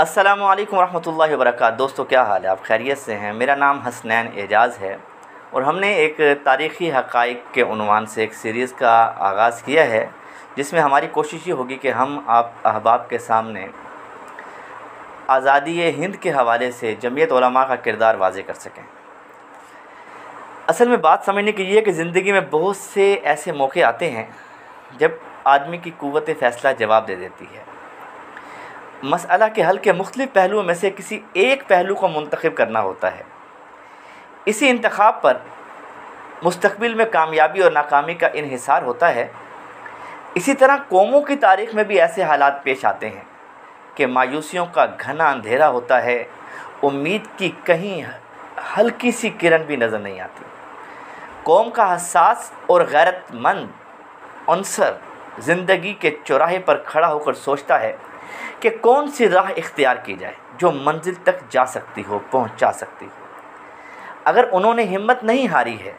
अस्सलामु अलैकुम रहमतुल्लाहि व बरकातहू। दोस्तों, क्या हाल है? आप खैरियत से हैं? मेरा नाम हसनैन एजाज़ है और हमने एक तारीख़ी हक़ाइक़ के उन्वान से एक सीरीज़ का आगाज़ किया है, जिसमें हमारी कोशिश ये होगी कि हम आप अहबाब के सामने आज़ादी हिंद के हवाले से जमीयत उलमा का किरदार वाज़े कर सकें। असल में बात समझने की ये है कि ज़िंदगी में बहुत से ऐसे मौके आते हैं जब आदमी की क़ुव्वत फ़ैसला जवाब दे देती है। मसअला के हल के मुख्तलिफ़ पहलुओं में से किसी एक पहलू को मुंतखब करना होता है। इसी इंतखाब पर मुस्तक़बिल में कामयाबी और नाकामी का इन्हिसार होता है। इसी तरह कौमों की तारीख़ में भी ऐसे हालात पेश आते हैं कि मायूसियों का घना अंधेरा होता है, उम्मीद की कहीं हल्की सी किरण भी नज़र नहीं आती। कौम का हसास और गैरतमंद अंसर ज़िंदगी के चौराहे पर खड़ा होकर सोचता है कि कौन सी राह इख्तियार की जाए जो मंजिल तक जा सकती हो, पहुंचा सकती हो। अगर उन्होंने हिम्मत नहीं हारी है,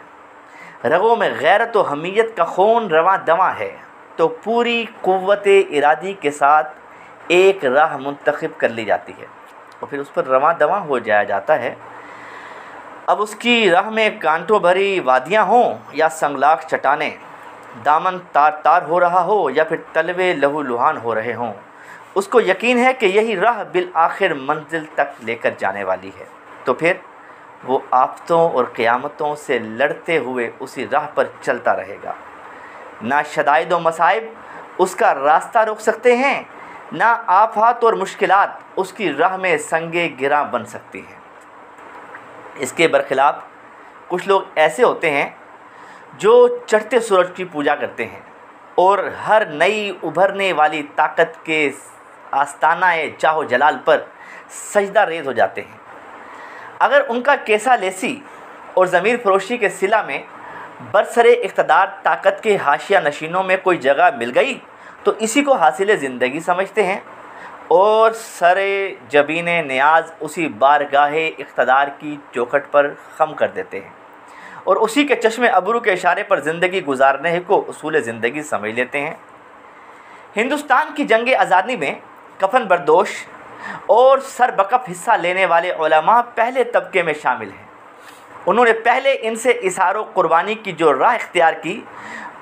रगों में गैरत व हमीयत का खून रवां दवां है, तो पूरी क़ुव्वत इरादी के साथ एक राह मुंतखब कर ली जाती है और फिर उस पर रवां दवां हो जाया जाता है। अब उसकी राह में कांटों भरी वादियाँ हों या संगलाख चट्टानें, दामन तार तार हो रहा हो या फिर तलवे लहू लुहान हो रहे हों, उसको यकीन है कि यही राह बिल आखिर मंजिल तक लेकर जाने वाली है। तो फिर वो आफतों और क़यामतों से लड़ते हुए उसी राह पर चलता रहेगा। ना शदाइद व मसाइब उसका रास्ता रोक सकते हैं, ना आफात और मुश्किलात उसकी राह में संगे गिरा बन सकती हैं। इसके बरखिलाफ़ कुछ लोग ऐसे होते हैं जो चढ़ते सूरज की पूजा करते हैं और हर नई उभरने वाली ताकत के आस्ताना-ए चाहो जलाल पर सजदा रेज़ हो जाते हैं। अगर उनका केसा लेसी और ज़मीर फरोशी के सिला में बरसरे इक़्तिदार ताकत के हाशिया नशीनों में कोई जगह मिल गई तो इसी को हासिल ज़िंदगी समझते हैं और सरे जबीने नियाज़ उसी बारगाहे इक़्तिदार की चौखट पर ख़म कर देते हैं और उसी के चश्मे अबरू के इशारे पर ज़िंदगी गुजारने को उसूल ज़िंदगी समझ लेते हैं। हिंदुस्तान की जंग आज़ादी में कफन बरदोश और सरबकफ हिस्सा लेने वाले उलमा पहले तबके में शामिल हैं। उन्होंने पहले इनसे इशारों कुर्बानी की जो राह इख्तियार की,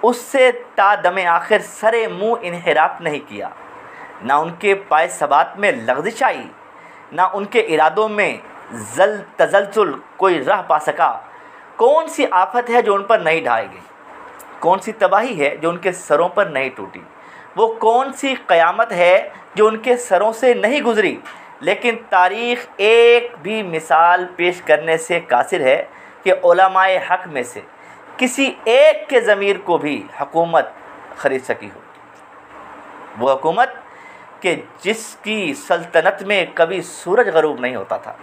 उससे ता दमे आखिर सरे मुँह इन्हिराफ नहीं किया। ना उनके पाए सबात में लग़ज़िश आई, ना उनके इरादों में तज़ल्ज़ुल कोई राह पा सका। कौन सी आफत है जो उन पर नहीं ढाई गई? कौन सी तबाही है जो उनके सरों पर नहीं टूटी? वो कौन सी क़यामत है जो उनके सरों से नहीं गुज़री? लेकिन तारीख़ एक भी मिसाल पेश करने से कासिर है कि उलमाए हक़ में से किसी एक के ज़मीर को भी हुकूमत ख़रीद सकी हो। वो हुकूमत कि जिसकी सल्तनत में कभी सूरज ग़रूब नहीं होता था,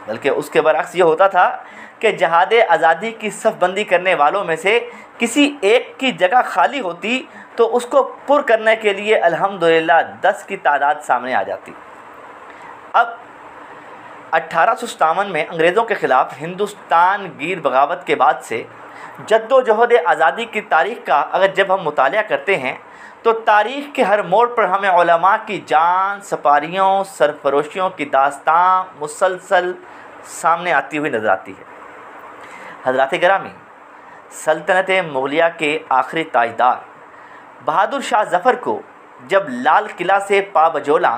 बल्कि उसके बरअक्स ये होता था कि जहाद आज़ादी की सफ़बंदी करने वालों में से किसी एक की जगह खाली होती तो उसको पुर करने के लिए अल्हम्दुलिल्लाह 10 की तादाद सामने आ जाती। अब 1857 में अंग्रेज़ों के ख़िलाफ़ हिंदुस्तान गिर बगावत के बाद से जद्दोजहद आज़ादी की तारीख़ का अगर जब हम मुतालिया करते हैं तो तारीख़ के हर मोड़ पर हमें उलमा की जान सपारियों सरफरोशियों की दास्तां मुसलसल सामने आती हुई नज़र आती है। हज़रात गिरामी, सल्तनत मुग़लिया के आखिरी ताजदार बहादुर शाह ज़फ़र को जब लाल किला से पाबजोला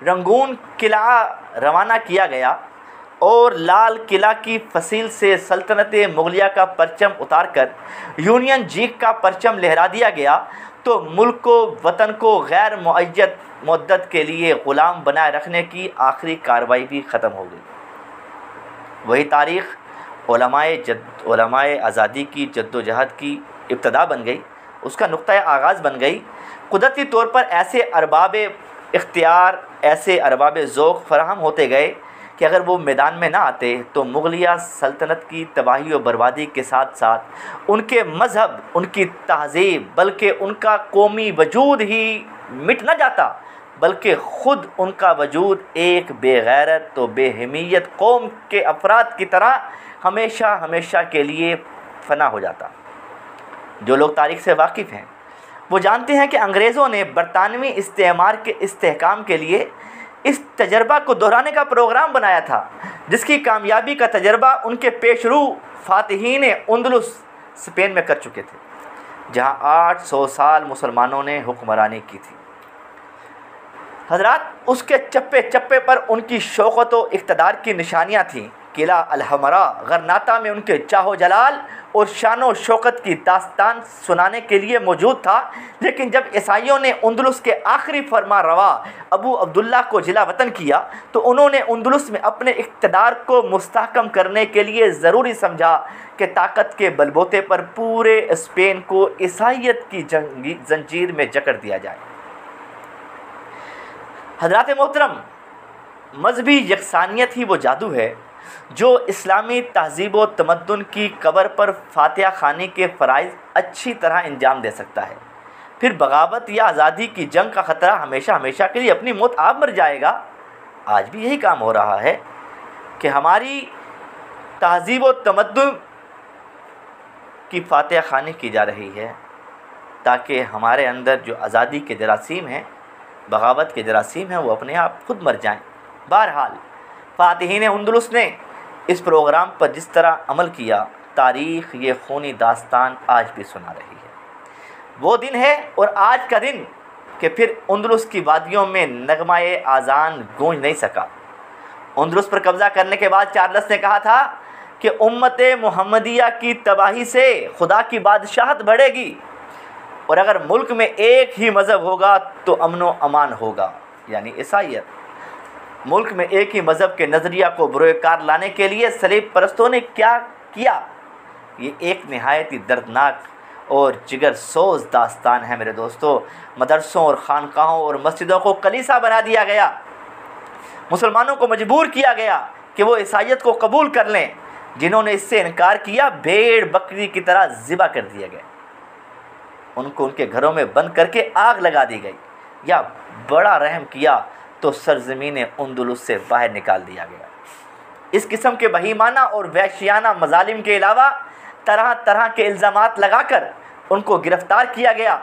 रंगून किला रवाना किया गया और लाल किला की फसील से सल्तनत मुग़लिया का परचम उतारकर यूनियन जैक का परचम लहरा दिया गया, तो मुल्क को वतन को गैर मुअय्यद मुद्दत के लिए ग़ुलाम बनाए रखने की आखिरी कार्रवाई भी ख़त्म हो गई। वही तारीख़ उलमाए आज़ादी की जद्दोजहद की इब्तदा बन गई, उसका नुक्ता आगाज़ बन गई। कुदरती तौर पर ऐसे अरबाब इख्तियार, ऐसे अरबाब ज़ौक़ फराहम होते गए कि अगर वो मैदान में ना आते तो मुग़लिया सल्तनत की तबाही और बर्बादी के साथ साथ उनके मज़हब, उनकी तहज़ीब, बल्कि उनका कौमी वजूद ही मिट न जाता, बल्कि ख़ुद उनका वजूद एक बेगैरत तो बेहमीयत कौम के अफराद की तरह हमेशा हमेशा के लिए फ़ना हो जाता। जो लोग तारीख़ से वाकिफ़ हैं वो जानते हैं कि अंग्रेज़ों ने बरतानवी इस्तेमार के इस्तेहकाम के लिए इस तजर्बा को दोहराने का प्रोग्राम बनाया था, जिसकी कामयाबी का तजर्बा उनके पेशरू फातिहीन अंदलुस स्पेन में कर चुके थे, जहां 800 साल मुसलमानों ने हुक्मरानी की थी। हजरात, उसके चप्पे चप्पे पर उनकी शौकत व इक़्तिदार की निशानियां थीं। किला अल-हमरा गरनाता में उनके चाहो जलाल और शानो शौकत की दास्तान सुनाने के लिए मौजूद था। लेकिन जब ईसाइयों ने अंदलुस के आखिरी फरमा रवा अबू अब्दुल्ला को जिला वतन किया, तो उन्होंने अंदलुस में अपने इक़्तिदार को मुस्तहकम करने के लिए ज़रूरी समझा कि ताकत के बलबूते पर पूरे स्पेन को ईसाइयत की जंजीर में जकड़ दिया जाए। हज़रात मोहतरम, मजहबी यकसानियत ही वो जादू है जो इस्लामी तहज़ीब व तमद्दुन की कब्र पर फातिहा खानी के फ़राइज़ अच्छी तरह अंजाम दे सकता है। फिर बगावत या आज़ादी की जंग का ख़तरा हमेशा हमेशा के लिए अपनी मौत आप मर जाएगा। आज भी यही काम हो रहा है कि हमारी तहज़ीब व तमद्दुन की फातिहा खानी की जा रही है, ताकि हमारे अंदर जो आज़ादी के जरासीम हैं, बगावत के जरासीम हैं, वो अपने आप खुद मर जाएं। बहरहाल, फातिहीन अंदलुस ने इस प्रोग्राम पर जिस तरह अमल किया, तारीख़ ये खूनी दास्तान आज भी सुना रही है। वो दिन है और आज का दिन कि फिर अंदलुस की वादियों में नगमाए आज़ान गूंज नहीं सका। अंदलुस पर कब्ज़ा करने के बाद चार्ल्स ने कहा था कि उम्मत मुहम्मदिया की तबाही से खुदा की बादशाहत बढ़ेगी, और अगर मुल्क में एक ही मज़हब होगा तो अमन व अमान होगा, यानी ईसाइयत। मुल्क में एक ही मज़हब के नज़रिया को बुरोकार लाने के लिए सलीब परस्तों ने क्या किया, ये एक नहायत ही दर्दनाक और जिगर सोज दास्तान है मेरे दोस्तों। मदरसों और खानकाहों और मस्जिदों को कलीसा बना दिया गया। मुसलमानों को मजबूर किया गया कि वो ईसाइयत को कबूल कर लें। जिन्होंने इससे इनकार किया, भेड़ बकरी की तरह ज़िबा कर दिए गए। उनको उनके घरों में बंद करके आग लगा दी गई, या बड़ा रहम किया तो सरज़मीन अंदलुस से बाहर निकाल दिया गया। इस किस्म के बहीमाना और वहशियाना मजालिम के अलावा तरह तरह के इल्ज़ामात लगाकर उनको गिरफ़्तार किया गया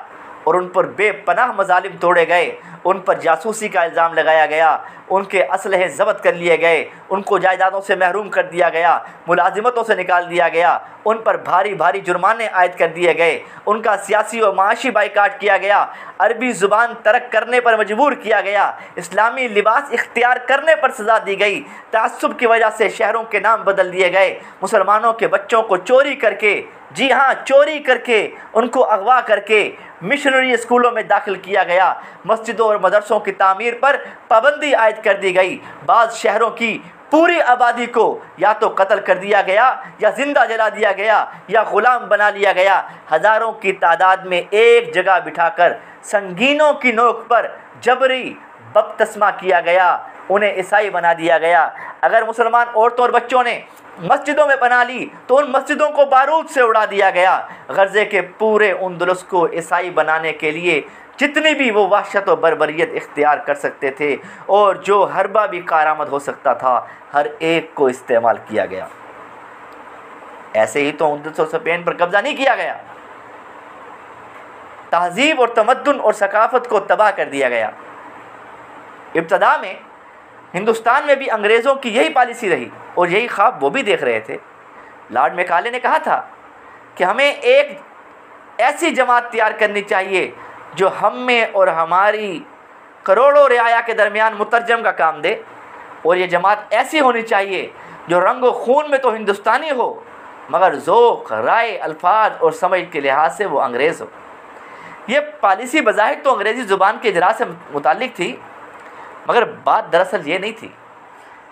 और उन पर बेपनाह मजालिम तोड़े गए। उन पर जासूसी का इल्ज़ाम लगाया गया, उनके असलहे ज़ब्त कर लिए गए, उनको जायदादों से महरूम कर दिया गया, मुलाजिमतों से निकाल दिया गया, उन पर भारी भारी जुर्माने आयद कर दिए गए, उनका सियासी और माशी बाइकाट किया गया, अरबी ज़ुबान तर्क करने पर मजबूर किया गया, इस्लामी लिबास इख्तियार करने पर सज़ा दी गई, तअस्सुब की वजह से शहरों के नाम बदल दिए गए, मुसलमानों के बच्चों को चोरी करके, जी हाँ चोरी करके, उनको अगवा करके मिशनरी स्कूलों में दाखिल किया गया, मस्जिदों और मदरसों की तामीर पर पाबंदी आयद कर दी गई। बाज़ शहरों की पूरी आबादी को या तो कत्ल कर दिया गया, या ज़िंदा जला दिया गया, या ग़ुलाम बना लिया गया। हज़ारों की तादाद में एक जगह बिठाकर संगीनों की नोक पर जबरी बपतिस्मा किया गया, उन्हें ईसाई बना दिया गया। अगर मुसलमान औरतों और बच्चों ने मस्जिदों में बना ली तो उन मस्जिदों को बारूद से उड़ा दिया गया। गज़े के पूरे अंदलुस को ईसाई बनाने के लिए जितनी भी वो वहशत और बर्बरियत इख्तियार कर सकते थे और जो हरबा भी कारामद हो सकता था, हर एक को इस्तेमाल किया गया। ऐसे ही तो अंदलुस और स्पेन पर कब्जा नहीं किया गया, तहज़ीब और तमद्दुन और सकाफ़त को तबाह कर दिया गया। इब्तदा में हिंदुस्तान में भी अंग्रेज़ों की यही पॉलिसी रही और यही ख्वाब वो भी देख रहे थे। लॉर्ड मैकाले ने कहा था कि हमें एक ऐसी जमात तैयार करनी चाहिए जो हम में और हमारी करोड़ों रियाया के दरमियान मुतरजम का काम दे, और ये जमात ऐसी होनी चाहिए जो रंग व खून में तो हिंदुस्तानी हो मगर ज़ौक़, राय, अल्फाज और समझ के लिहाज से वो अंग्रेज़ हो। ये पॉलिसी बज़ाहिर तो अंग्रेज़ी ज़ुबान के इजरा से मुताल्लिक़ थी, मगर बात दरअसल ये नहीं थी।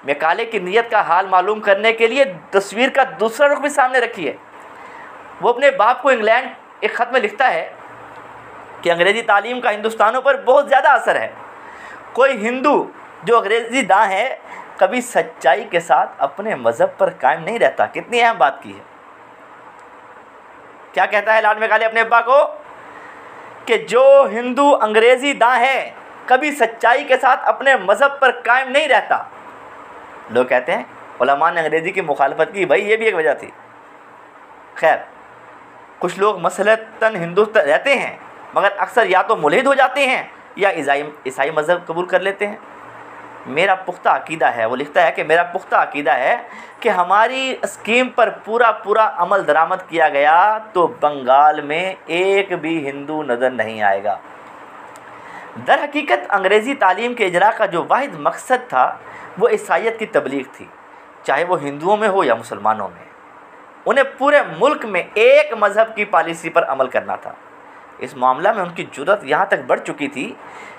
मैकाले की नीयत का हाल मालूम करने के लिए तस्वीर का दूसरा रुख भी सामने रखी है। वो अपने बाप को इंग्लैंड एक ख़त में लिखता है कि अंग्रेज़ी तालीम का हिंदुस्तानियों पर बहुत ज़्यादा असर है। कोई हिंदू जो अंग्रेज़ी दां है कभी सच्चाई के साथ अपने मज़हब पर कायम नहीं रहता। कितनी अहम बात की है। क्या कहता है लॉर्ड मैकाले अपने अब्बा को कि जो हिंदू अंग्रेज़ी दां है कभी सच्चाई के साथ अपने मज़हब पर कायम नहीं रहता। लोग कहते हैं उलमा ने अंग्रेज़ी की मुखालफत की, भाई ये भी एक वजह थी। खैर, कुछ लोग मसलतन हिंदू रहते हैं मगर अक्सर या तो मुल्हिद हो जाते हैं या ईसाई मज़हब कबूल कर लेते हैं। मेरा पुख्ता अकीदा है, वो लिखता है कि मेरा पुख्ता अकीदा है कि हमारी स्कीम पर पूरा अमल दरामद किया गया तो बंगाल में एक भी हिंदू नज़र नहीं आएगा। दर हकीकत अंग्रेज़ी तालीम के इजरा का जो वाहिद मकसद था वो ईसाईयत की तबलीग थी, चाहे वो हिंदुओं में हो या मुसलमानों में। उन्हें पूरे मुल्क में एक मज़हब की पॉलिसी पर अमल करना था। इस मामला में उनकी जुर्रत यहाँ तक बढ़ चुकी थी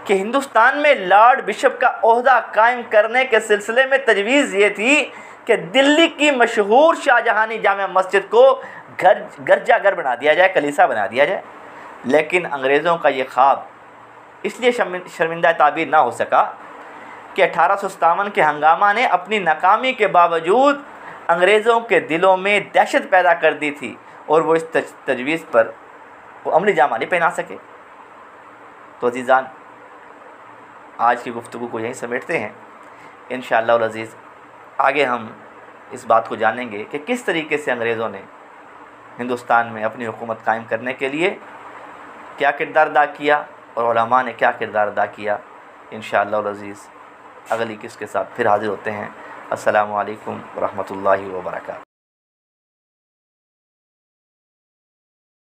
कि हिंदुस्तान में लॉर्ड बिशप का ओहदा कायम करने के सिलसिले में तजवीज़ ये थी कि दिल्ली की मशहूर शाहजहानी जामा मस्जिद को गिरजाघर बना दिया जाए, कलीसा बना दिया जाए। लेकिन अंग्रेज़ों का ये ख्वाब इसलिए शर्मिंदा ताबीर ना हो सका कि 1857 के हंगामा ने अपनी नाकामी के बावजूद अंग्रेज़ों के दिलों में दहशत पैदा कर दी थी और वो इस तजवीज़ पर वो अमली जामा नहीं पहना सके। तो अज़ीज़ान, आज की गुफ्तगू को यहीं समेटते हैं। इंशाअल्लाह अज़ीज़ आगे हम इस बात को जानेंगे कि किस तरीके से अंग्रेज़ों ने हिंदुस्तान में अपनी हुकूमत कायम करने के लिए क्या किरदार अदा किया और उलमा ने क्या किरदार अदा किया। इंशाअल्लाह अज़ीज़ अगली किस्त के साथ फिर हाज़िर होते हैं। अस्सलामु अलैकुम व रहमतुल्लाहि व बरकातहू।